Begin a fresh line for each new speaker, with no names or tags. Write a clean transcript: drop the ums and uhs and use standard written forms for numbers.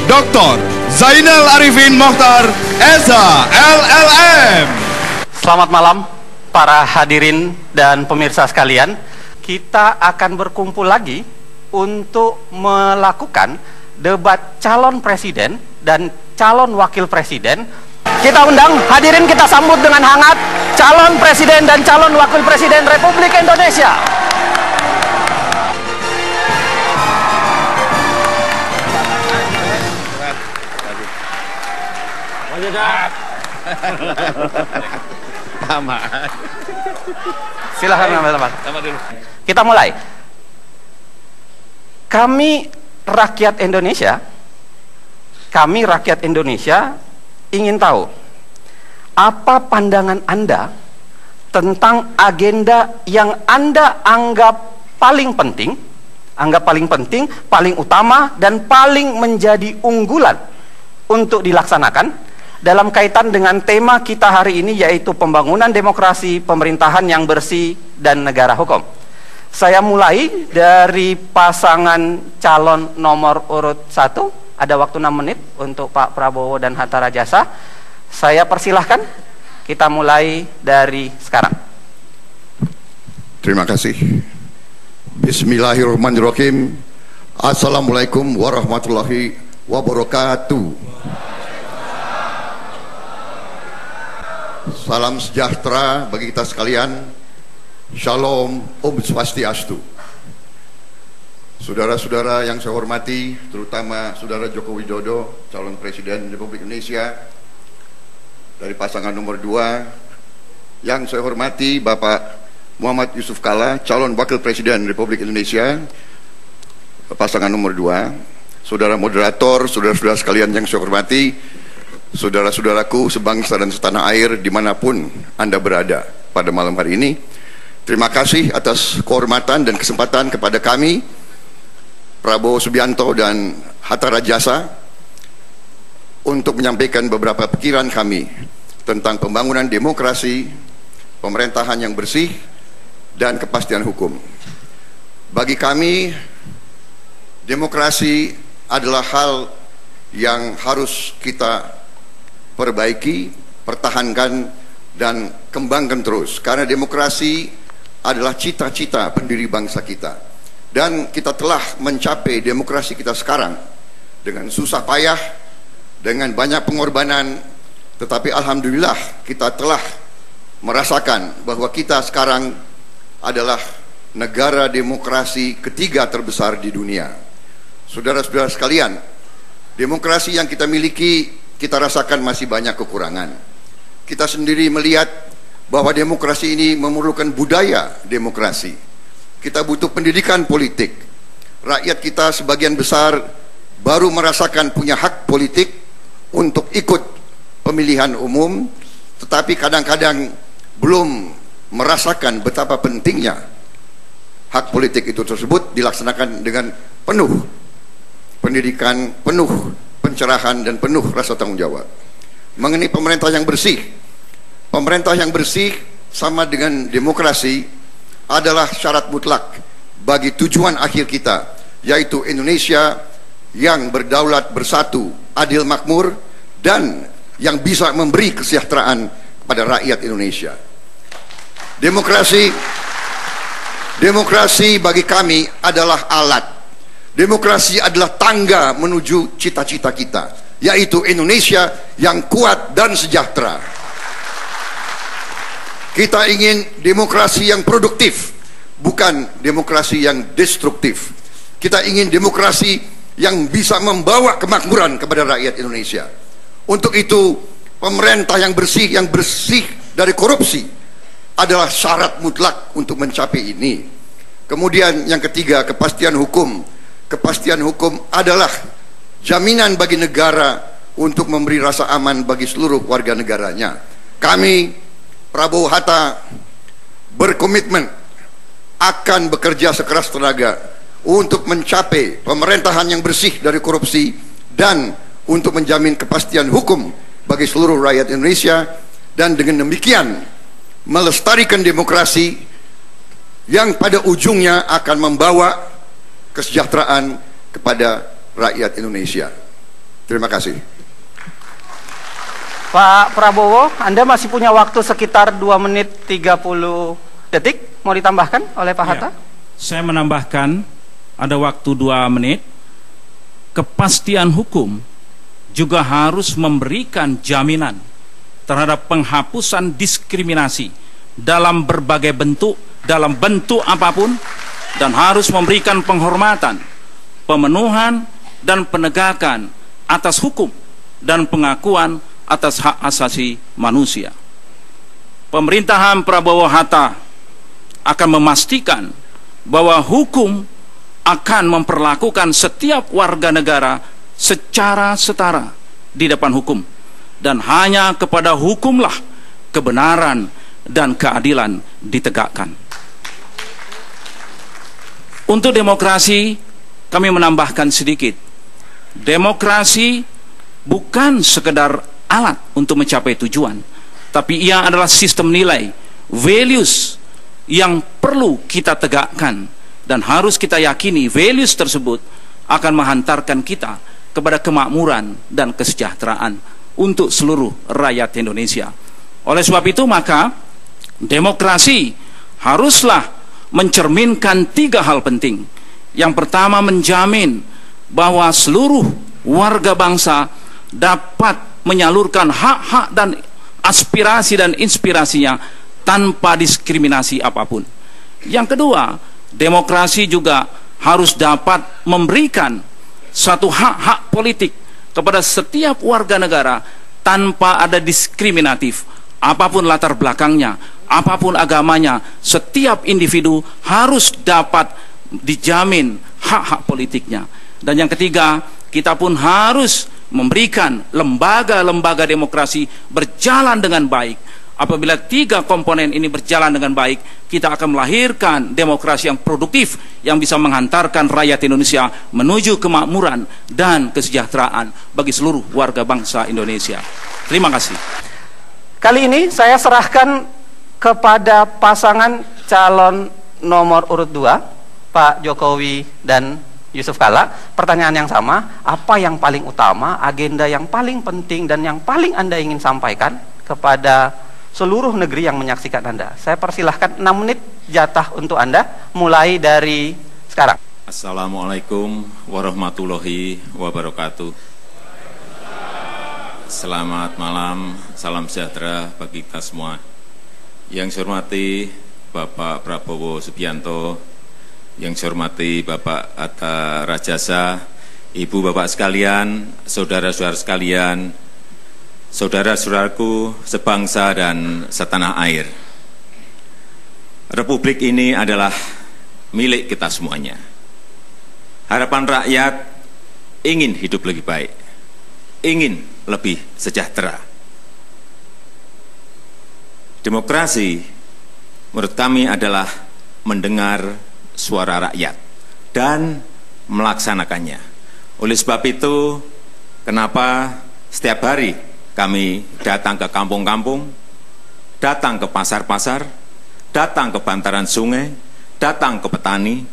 Dr. Zainal Arifin Mokhtar, Esa LLM.
Selamat malam para hadirin dan pemirsa sekalian. Kita akan berkumpul lagi untuk melakukan debat calon presiden dan calon wakil presiden. Kita undang, hadirin kita sambut dengan hangat calon presiden dan calon wakil presiden Republik Indonesia. Silahkan teman-teman. Kita mulai. Kami rakyat Indonesia ingin tahu apa pandangan Anda tentang agenda yang Anda anggap paling penting, paling utama dan paling menjadi unggulan untuk dilaksanakan dalam kaitan dengan tema kita hari ini, yaitu pembangunan demokrasi, pemerintahan yang bersih, dan negara hukum. Saya mulai dari pasangan calon nomor urut 1. Ada waktu 6 menit untuk Pak Prabowo dan Hatta Rajasa. Saya persilahkan, kita mulai dari sekarang.
Terima kasih. Bismillahirrahmanirrahim. Assalamualaikum warahmatullahi wabarakatuh. Salam sejahtera bagi kita sekalian. Shalom, Om Swastiastu. Saudara-saudara yang saya hormati, terutama Saudara Joko Widodo, calon Presiden Republik Indonesia dari pasangan nomor 2. Yang saya hormati Bapak Muhammad Yusuf Kalla, calon Wakil Presiden Republik Indonesia, pasangan nomor 2. Saudara moderator, saudara-saudara sekalian yang saya hormati, saudara-saudaraku sebangsa dan setanah air dimanapun Anda berada pada malam hari ini, terima kasih atas kehormatan dan kesempatan kepada kami, Prabowo Subianto dan Hatta Rajasa, untuk menyampaikan beberapa pikiran kami tentang pembangunan demokrasi, pemerintahan yang bersih, dan kepastian hukum. Bagi kami, demokrasi adalah hal yang harus kita perbaiki, pertahankan, dan kembangkan terus, karena demokrasi adalah cita-cita pendiri bangsa kita, dan kita telah mencapai demokrasi kita sekarang dengan susah payah, dengan banyak pengorbanan, tetapi alhamdulillah kita telah merasakan bahwa kita sekarang adalah negara demokrasi ketiga terbesar di dunia. Saudara-saudara sekalian, demokrasi yang kita miliki, kita rasakan masih banyak kekurangan. Kita sendiri melihat bahwa demokrasi ini memerlukan budaya demokrasi. Kita butuh pendidikan politik. Rakyat kita sebagian besar baru merasakan punya hak politik untuk ikut pemilihan umum, tetapi kadang-kadang belum merasakan betapa pentingnya hak politik itu tersebut dilaksanakan dengan penuh pendidikan, penuh pencerahan, dan penuh rasa tanggung jawab. Mengenai pemerintah yang bersih sama dengan demokrasi adalah syarat mutlak bagi tujuan akhir kita, yaitu Indonesia yang berdaulat, bersatu, adil, makmur, dan yang bisa memberi kesejahteraan pada rakyat Indonesia. Demokrasi bagi kami adalah alat. Demokrasi adalah tangga menuju cita-cita kita, yaitu Indonesia yang kuat dan sejahtera. Kita ingin demokrasi yang produktif, bukan demokrasi yang destruktif. Kita ingin demokrasi yang bisa membawa kemakmuran kepada rakyat Indonesia. Untuk itu, pemerintah yang bersih dari korupsi adalah syarat mutlak untuk mencapai ini. Kemudian yang ketiga, kepastian hukum. Kepastian hukum adalah jaminan bagi negara untuk memberi rasa aman bagi seluruh warga negaranya. Kami, Prabowo Hatta, berkomitmen akan bekerja sekeras tenaga untuk mencapai pemerintahan yang bersih dari korupsi dan untuk menjamin kepastian hukum bagi seluruh rakyat Indonesia, dan dengan demikian melestarikan demokrasi yang pada ujungnya akan membawa kesejahteraan kepada rakyat Indonesia. Terima kasih.
Pak Prabowo, Anda masih punya waktu sekitar 2 menit 30 detik. Mau ditambahkan oleh Pak Hatta?
Saya menambahkan ada waktu 2 menit. Kepastian hukum juga harus memberikan jaminan terhadap penghapusan diskriminasi dalam berbagai bentuk, dalam bentuk apapun, dan harus memberikan penghormatan, pemenuhan, dan penegakan atas hukum dan pengakuan atas hak asasi manusia. Pemerintahan Prabowo Hatta akan memastikan bahwa hukum akan memperlakukan setiap warga negara secara setara di depan hukum, dan hanya kepada hukumlah kebenaran dan keadilan ditegakkan. Untuk demokrasi, kami menambahkan sedikit. Demokrasi bukan sekedar alat untuk mencapai tujuan, tapi ia adalah sistem nilai, values yang perlu kita tegakkan, dan harus kita yakini values tersebut akan menghantarkan kita kepada kemakmuran dan kesejahteraan untuk seluruh rakyat Indonesia. Oleh sebab itu, maka demokrasi haruslah mencerminkan 3 hal penting. Yang pertama, menjamin bahwa seluruh warga bangsa dapat menyalurkan hak-hak dan aspirasi dan inspirasinya tanpa diskriminasi apapun. Yang kedua, demokrasi juga harus dapat memberikan satu hak-hak politik kepada setiap warga negara tanpa ada diskriminatif. Apapun latar belakangnya, apapun agamanya, setiap individu harus dapat dijamin hak-hak politiknya. Dan yang ketiga, kita pun harus memberikan lembaga-lembaga demokrasi berjalan dengan baik. Apabila 3 komponen ini berjalan dengan baik, kita akan melahirkan demokrasi yang produktif yang bisa menghantarkan rakyat Indonesia menuju kemakmuran dan kesejahteraan bagi seluruh warga bangsa Indonesia. Terima kasih.
Kali ini saya serahkan kepada pasangan calon nomor urut 2, Pak Jokowi dan Yusuf Kalla. Pertanyaan yang sama, apa yang paling utama, agenda yang paling penting dan yang paling Anda ingin sampaikan kepada seluruh negeri yang menyaksikan Anda? Saya persilahkan 6 menit jatah untuk Anda, mulai dari sekarang.
Assalamualaikum warahmatullahi wabarakatuh. Selamat malam, salam sejahtera bagi kita semua. Yang saya hormati Bapak Prabowo Subianto, yang saya hormati Bapak Hatta Rajasa, Ibu Bapak sekalian, saudara-saudara sekalian, saudara-saudaraku sebangsa dan setanah air. Republik ini adalah milik kita semuanya. Harapan rakyat ingin hidup lebih baik, ingin lebih sejahtera. Demokrasi menurut kami adalah mendengar suara rakyat dan melaksanakannya. Oleh sebab itu, kenapa setiap hari kami datang ke kampung-kampung, datang ke pasar-pasar, datang ke bantaran sungai, datang ke petani,